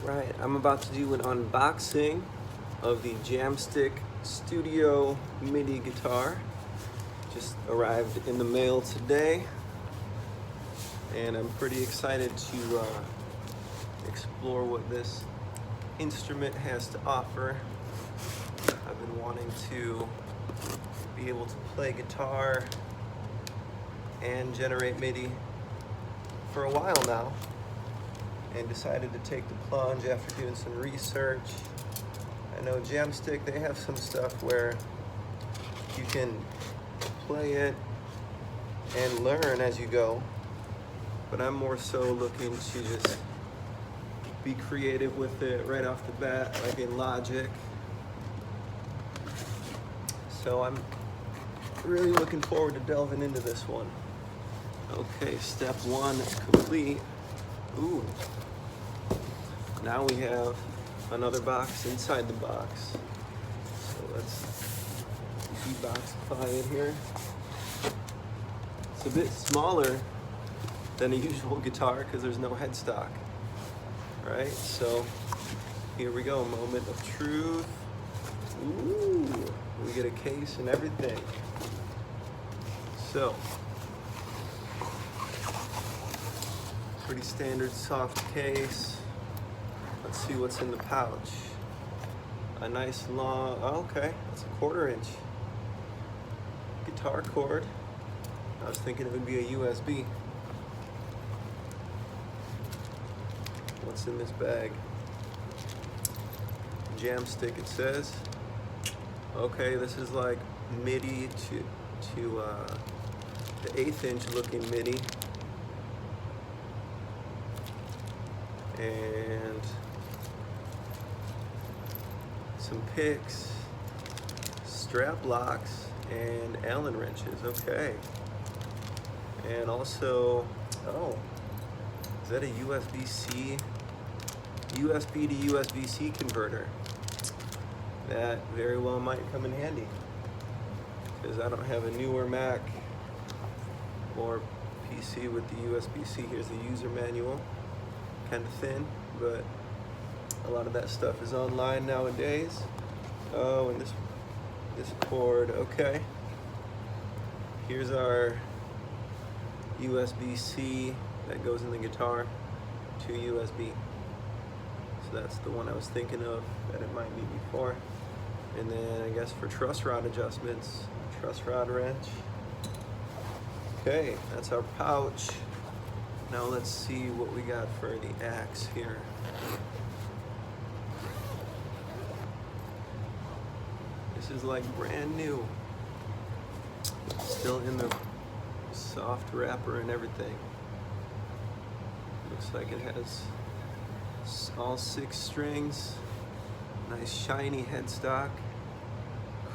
Alright, I'm about to do an unboxing of the Jamstik Studio MIDI guitar. Just arrived in the mail today, and I'm pretty excited to explore what this instrument has to offer. I've been wanting to be able to play guitar and generate MIDI for a while now, and decided to take the plunge after doing some research. I know Jamstik, they have some stuff where you can play it and learn as you go, but I'm more so looking to just be creative with it right off the bat, like in Logic. So I'm really looking forward to delving into this one. Okay, step one complete. Ooh. Now we have another box inside the box. So let's deboxify it here. It's a bit smaller than a usual guitar because there's no headstock, right? So here we go, moment of truth. Ooh, we get a case and everything. So, pretty standard soft case. Let's see what's in the pouch. A nice long, oh, okay, that's a 1/4 inch guitar cord. I was thinking it would be a USB. What's in this bag? Jamstik, it says. Okay, this is like MIDI to the 1/8 inch looking MIDI. And some picks, strap locks, and Allen wrenches. Okay. And also, oh, is that a USB-C? USB to USB-C converter. That very well might come in handy, because I don't have a newer Mac or PC with the USB-C. Here's the user manual. Kind of thin, but a lot of that stuff is online nowadays. Oh, and this cord, okay. Here's our USB-C that goes in the guitar to USB. So that's the one I was thinking of that it might be before. And then I guess for truss rod adjustments, truss rod wrench. Okay, that's our pouch. Now let's see what we got for the axe here. This is like brand new. Still in the soft wrapper and everything. Looks like it has all 6 strings. Nice shiny headstock.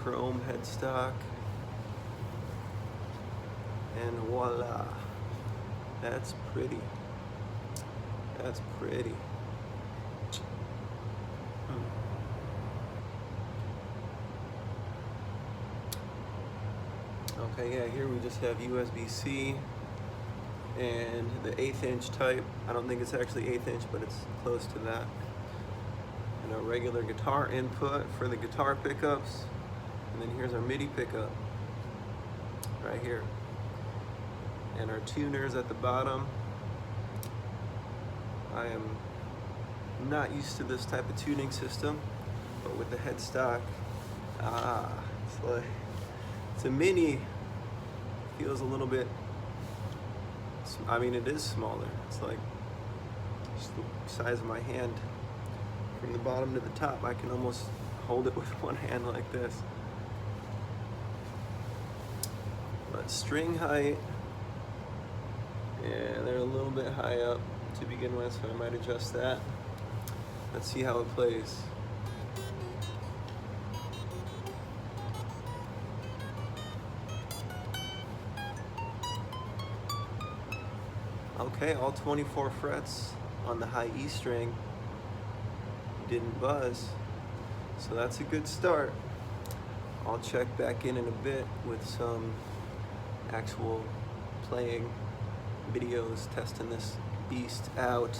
Chrome headstock. And voila. That's pretty. That's pretty. Okay, yeah, here we just have USB-C and the 1/8 inch type. I don't think it's actually 1/8 inch, but it's close to that. And a regular guitar input for the guitar pickups. And then here's our MIDI pickup right here. And our tuners at the bottom. I am not used to this type of tuning system, but with the headstock, it's like, it's a mini, feels a little bit, I mean it is smaller, it's like just the size of my hand. From the bottom to the top, I can almost hold it with one hand like this. But string height, yeah, they're a little bit high up to begin with, so I might adjust that. Let's see how it plays. Okay, all 24 frets on the high E string didn't buzz, so that's a good start. I'll check back in a bit with some actual playing videos testing this beast out.